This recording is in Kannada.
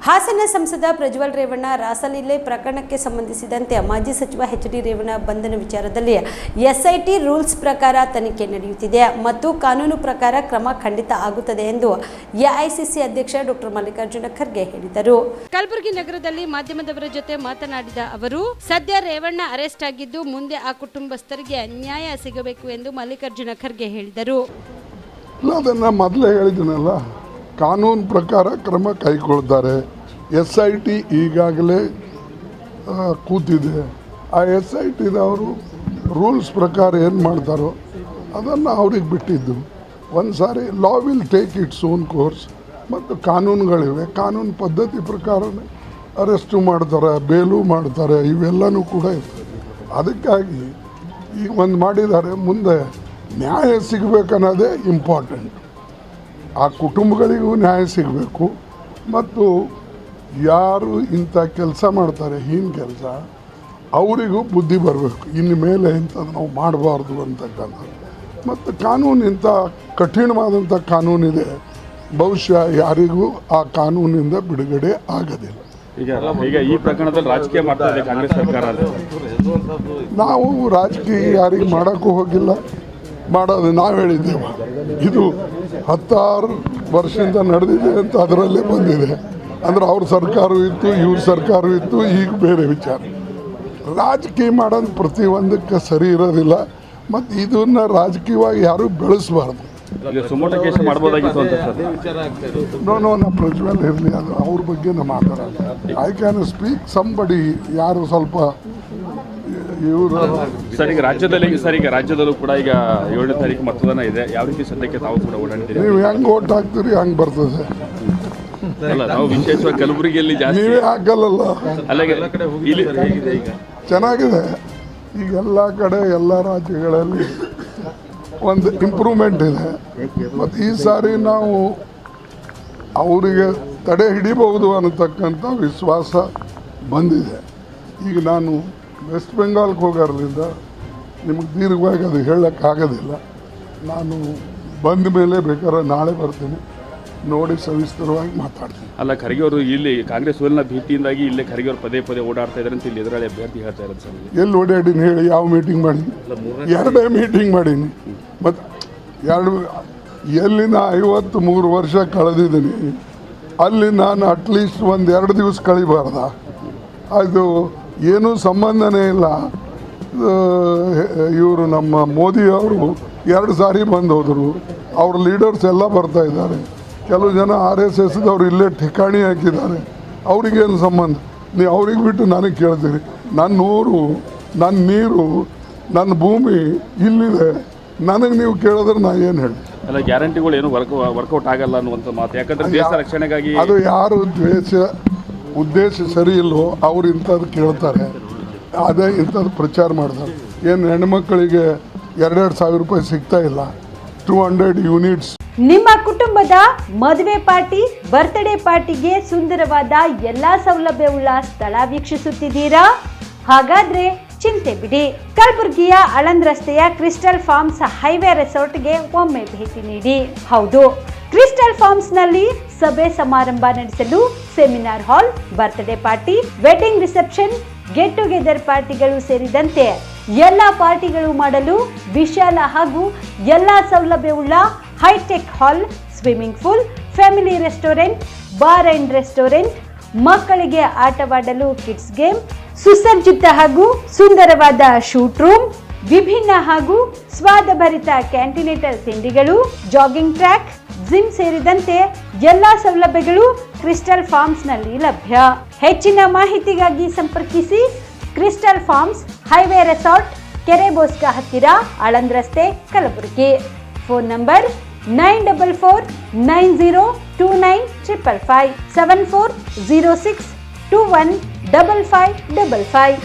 ಹಾಸನ ಸಂಸದ ಪ್ರಜ್ವಲ್ ರೇವಣ್ಣ ರಾಸಲೀಲೆ ಪ್ರಕರಣಕ್ಕೆ ಸಂಬಂಧಿಸಿದಂತೆ ಮಾಜಿ ಸಚಿವ ಎಚ್.ಡಿ. ರೇವಣ್ಣ ಬಂಧನ ವಿಚಾರದಲ್ಲಿ ಎಸ್ಐಟಿ ರೂಲ್ಸ್ ಪ್ರಕಾರ ತನಿಖೆ ನಡೆಯುತ್ತಿದೆ ಮತ್ತು ಕಾನೂನು ಪ್ರಕಾರ ಕ್ರಮ ಖಂಡಿತ ಆಗುತ್ತದೆ ಎಂದು ಎಐಸಿಸಿ ಅಧ್ಯಕ್ಷ ಡಾಕ್ಟರ್ ಮಲ್ಲಿಕಾರ್ಜುನ ಖರ್ಗೆ ಹೇಳಿದರು. ಕಲಬುರಗಿ ನಗರದಲ್ಲಿ ಮಾಧ್ಯಮದವರ ಜೊತೆ ಮಾತನಾಡಿದ ಅವರು, ಸದ್ಯ ರೇವಣ್ಣ ಅರೆಸ್ಟ್ ಆಗಿದ್ದು ಮುಂದೆ ಆ ಕುಟುಂಬಸ್ಥರಿಗೆ ನ್ಯಾಯ ಸಿಗಬೇಕು ಎಂದು ಮಲ್ಲಿಕಾರ್ಜುನ ಖರ್ಗೆ ಹೇಳಿದರು. ಅದನ್ನು ಮೊದಲೇ ಹೇಳಿದ್ದೀನಲ್ಲ, ಕಾನೂನು ಪ್ರಕಾರ ಕ್ರಮ ಕೈಗೊಳ್ತಾರೆ. SIT ಈಗಾಗಲೇ ಕೂತಿದೆ. ಆ SITದವರು ರೂಲ್ಸ್ ಪ್ರಕಾರ ಏನು ಮಾಡ್ತಾರೋ ಅದನ್ನು ಅವ್ರಿಗೆ ಬಿಟ್ಟಿದ್ದು. ಒಂದು ಸಾರಿ law will take its own course ಮತ್ತು ಕಾನೂನುಗಳಿವೆ. ಕಾನೂನು ಪದ್ಧತಿ ಪ್ರಕಾರನೇ ಅರೆಸ್ಟು ಮಾಡ್ತಾರೆ, ಬೇಲು ಮಾಡ್ತಾರೆ, ಇವೆಲ್ಲನೂ ಕೂಡ ಇರ್ತದೆ. ಅದಕ್ಕಾಗಿ ಈಗ ಒಂದು ಮಾಡಿದ್ದಾರೆ, ಮುಂದೆ ನ್ಯಾಯ ಸಿಗಬೇಕನ್ನೋದೇ ಇಂಪಾರ್ಟೆಂಟ್. ಆ ಕುಟುಂಬಗಳಿಗೂ ನ್ಯಾಯ ಸಿಗಬೇಕು ಮತ್ತು ಯಾರು ಇಂಥ ಕೆಲಸ ಮಾಡ್ತಾರೆ, ಹೀನ ಕೆಲಸ, ಅವರಿಗೂ ಬುದ್ಧಿ ಬರಬೇಕು. ಇನ್ನು ಮೇಲೆ ಇಂಥದ್ದು ನಾವು ಮಾಡಬಾರ್ದು ಅಂತಕ್ಕಂಥದ್ದು. ಮತ್ತು ಕಾನೂನು ಇಂಥ ಕಠಿಣವಾದಂಥ ಕಾನೂನಿದೆ, ಬಹುಶಃ ಯಾರಿಗೂ ಆ ಕಾನೂನಿಂದ ಬಿಡುಗಡೆ ಆಗೋದಿಲ್ಲ. ಈಗ ಈ ಪ್ರಕರಣದಲ್ಲಿ ರಾಜಕೀಯ ಮಾಡ್ತಾ ಇದೆ ಕಾಂಗ್ರೆಸ್ ಸರ್ಕಾರ. ನಾವು ರಾಜಕೀಯ ಯಾರಿಗೆ ಮಾಡೋಕ್ಕೂ ಹೋಗಿಲ್ಲ, ಮಾಡೋದು ನಾವು ಹೇಳಿದ್ದೇವೆ. ಇದು 16 ವರ್ಷದಿಂದ ನಡೆದಿದೆ ಅಂತ ಅದರಲ್ಲೇ ಬಂದಿದೆ. ಅಂದರೆ ಅವ್ರ ಸರ್ಕಾರವೂ ಇತ್ತು, ಇವ್ರ ಸರ್ಕಾರವೂ ಇತ್ತು, ಈಗ ಬೇರೆ ವಿಚಾರ. ರಾಜಕೀಯ ಮಾಡೋದು ಪ್ರತಿಯೊಂದಕ್ಕೆ ಸರಿ ಇರೋದಿಲ್ಲ ಮತ್ತು ಇದನ್ನು ರಾಜಕೀಯವಾಗಿ ಯಾರೂ ಬೆಳೆಸಬಾರ್ದು. ನೋ ಪ್ರಜ್ವಲ್ ಇರಲಿ, ಅದು ಅವ್ರ ಬಗ್ಗೆ ನಾವು ಮಾತಾಡೋದು. ಐ ಕ್ಯಾನ್ ಸ್ಪೀಕ್ ಸಂಬಡಿ ಯಾರು ಸ್ವಲ್ಪ ಇವರು ಸರ್. ಈಗ ರಾಜ್ಯದಲ್ಲೂ ಕೂಡ ಈಗ 7ನೇ ತಾರೀಕು ಮತದಾನ ಇದೆ. ಯಾವ ರೀತಿ ಸದ್ಯಕ್ಕೆ ತಾವು ಕೂಡ ಓಡಾಡ್ತೀರಿ? ನೀವು ಹೆಂಗೆ ಓಟ್ ಹಾಕ್ತೀರಿ ಹಂಗೆ ಬರ್ತದೆ. ಅಲ್ಲ, ನಾವು ವಿಶೇಷವಾಗಿ ಕಲಬುರಗಿಯಲ್ಲಿ ಜಾಸ್ತಿ ನೀವೇ ಹಾಕಲ್ಲ. ಚೆನ್ನಾಗಿದೆ. ಈಗ ಎಲ್ಲ ಕಡೆ ಎಲ್ಲ ರಾಜ್ಯಗಳಲ್ಲಿ ಒಂದು ಇಂಪ್ರೂವ್ಮೆಂಟ್ ಇದೆ ಮತ್ತು ಈ ಸಾರಿ ನಾವು ಅವರಿಗೆ ತಡೆ ಹಿಡಿಬಹುದು ಅನ್ನತಕ್ಕಂಥ ವಿಶ್ವಾಸ ಬಂದಿದೆ. ಈಗ ನಾನು ವೆಸ್ಟ್ ಬೆಂಗಾಲ್ಗೆ ಹೋಗೋದ್ರಿಂದ ನಿಮಗೆ ದೀರ್ಘವಾಗಿ ಅದು ಹೇಳೋಕ್ಕಾಗೋದಿಲ್ಲ. ನಾನು ಬಂದ ಮೇಲೆ ಬೇಕಾದ್ರೆ ನಾಳೆ ಬರ್ತೀನಿ, ನೋಡಿ ಸವಿಸ್ತರವಾಗಿ ಮಾತಾಡ್ತೀನಿ. ಅಲ್ಲ, ಖರ್ಗೆ ಅವರು ಇಲ್ಲಿ ಕಾಂಗ್ರೆಸ್ ಸೋಲಿನ ಭೀತಿಯಿಂದಾಗಿ ಇಲ್ಲೇ ಖರ್ಗೆ ಅವರು ಪದೇ ಓಡಾಡ್ತಾ ಇದ್ದಾರೆ ಅಂತ ಇಲ್ಲಿ ಎದುರಾಳಿ ಅಭ್ಯರ್ಥಿ ಹೇಳ್ತಾ ಇರೋದು ಸರ್. ಎಲ್ಲಿ ಓಡಾಡೀನಿ ಹೇಳಿ? ಯಾವ ಮೀಟಿಂಗ್ ಮಾಡೀನಿ? 2 ಮೀಟಿಂಗ್ ಮಾಡೀನಿ. ಮತ್ತು ಎಲ್ಲಿ ನಾ 53 ವರ್ಷ ಕಳೆದಿದ್ದೀನಿ, ಅಲ್ಲಿ ನಾನು ಅಟ್ಲೀಸ್ಟ್ 1-2 ದಿವಸ ಕಳಿಬಾರ್ದ? ಅದು ಏನೂ ಸಂಬಂಧನೇ ಇಲ್ಲ. ಇವರು ನಮ್ಮ ಮೋದಿ ಅವರು 2 ಸಾರಿ ಬಂದು ಹೋದರು. ಅವ್ರ ಲೀಡರ್ಸ್ ಎಲ್ಲ ಬರ್ತಾ ಇದ್ದಾರೆ. ಕೆಲವು ಜನ RSSದವ್ರು ಇಲ್ಲೇ ಠಿಕಾಣಿ ಹಾಕಿದ್ದಾರೆ. ಅವ್ರಿಗೇನು ಸಂಬಂಧ? ನೀವು ಅವ್ರಿಗೆ ಬಿಟ್ಟು ನನಗೆ ಕೇಳ್ತೀರಿ. ನನ್ನ ಊರು, ನನ್ನ ನೀರು, ನನ್ನ ಭೂಮಿ ಇಲ್ಲಿದೆ. ನನಗೆ ನೀವು ಕೇಳಿದ್ರೆ ನಾ ಏನು ಹೇಳಿ? ಅಲ್ಲ, ಗ್ಯಾರಂಟಿಗಳು ಏನು ವರ್ಕೌಟ್ ಆಗಲ್ಲ ಅನ್ನುವಂಥ ಮಾತು. ಯಾಕಂದರೆ ದೇಶ ರಕ್ಷಣೆಗಾಗಿ ಅದು ಯಾರು ಉದ್ದೇಶ ಸರಿ ಇಲ್ಲವೋ ಅವ್ರು ಇಂಥದ್ದು ಕೇಳ್ತಾರೆ, ಅದೇ ಇಂಥದ್ದು ಪ್ರಚಾರ ಮಾಡ್ತಾರೆ. ಏನು ಹೆಣ್ಮಕ್ಳಿಗೆ 2,2 ಸಾವಿರ ರೂಪಾಯಿ ಸಿಗ್ತಾ ಇಲ್ಲ, 200 ಯೂನಿಟ್ಸ್. ನಿಮ್ಮ ಕುಟುಂಬದ ಮದುವೆ ಪಾರ್ಟಿ, ಬರ್ತ್ಡೇ ಪಾರ್ಟಿಗೆ ಸುಂದರವಾದ ಎಲ್ಲಾ ಸೌಲಭ್ಯವುಳ್ಳ ಸ್ಥಳ ವೀಕ್ಷಿಸುತ್ತಿದ್ದೀರಾ? ಹಾಗಾದ್ರೆ ಚಿಂತೆ ಬಿಡಿ. ಕಲಬುರಗಿಯ ಆಳಂದ್ ರಸ್ತೆಯ ಕ್ರಿಸ್ಟಲ್ ಫಾರ್ಮ್ಸ್ ಹೈವೇ ರೆಸಾರ್ಟ್ಗೆ ಒಮ್ಮೆ ಭೇಟಿ ನೀಡಿ. ಹೌದು, ಕ್ರಿಸ್ಟಲ್ ಫಾರ್ಮ್ಸ್ ನಲ್ಲಿ ಸಭೆ ಸಮಾರಂಭ ನಡೆಸಲು seminar hall, birthday party, wedding reception, get together ಪಾರ್ಟಿಗಳು ಸೇರಿದಂತೆ ಎಲ್ಲ ಪಾರ್ಟಿಗಳು ಮಾಡಲು ವಿಶಾಲ ಹಾಗೂ ಎಲ್ಲ ಸೌಲಭ್ಯವುಳ್ಳ high tech hall, swimming pool, family restaurant, bar and restaurant, ಮಕ್ಕಳಿಗೆ ಆಟವಾಡಲು ಕಿಡ್ಸ್ ಗೇಮ್, ಸುಸಜ್ಜಿತ ಹಾಗೂ ಸುಂದರವಾದ ಶೂಟ್ ರೂಮ್, ವಿಭಿನ್ನ ಹಾಗೂ ಸ್ವಾದಭರಿತ ಕ್ಯಾಂಟಿನೇಟರ್ ತಿಂಡಿಗಳು, ಜಾಗಿಂಗ್ ಟ್ರ್ಯಾಕ್, ಜಿಮ್ ಸೇರಿದಂತೆ ಎಲ್ಲಾ ಸೌಲಭ್ಯಗಳು ಕ್ರಿಸ್ಟಲ್ ಫಾರ್ಮ್ಸ್ ನಲ್ಲಿ ಲಭ್ಯ. ಹೆಚ್ಚಿನ ಮಾಹಿತಿಗಾಗಿ ಸಂಪರ್ಕಿಸಿ ಕ್ರಿಸ್ಟಲ್ ಫಾರ್ಮ್ಸ್ ಹೈವೇ ರೆಸಾರ್ಟ್, ಕೆರೆ ಬೋಸ್ಕ ಹತ್ತಿರ, ಆಳಂದ್ ರಸ್ತೆ, ಕಲಬುರಗಿ. Phone number 9490295555 7406215555.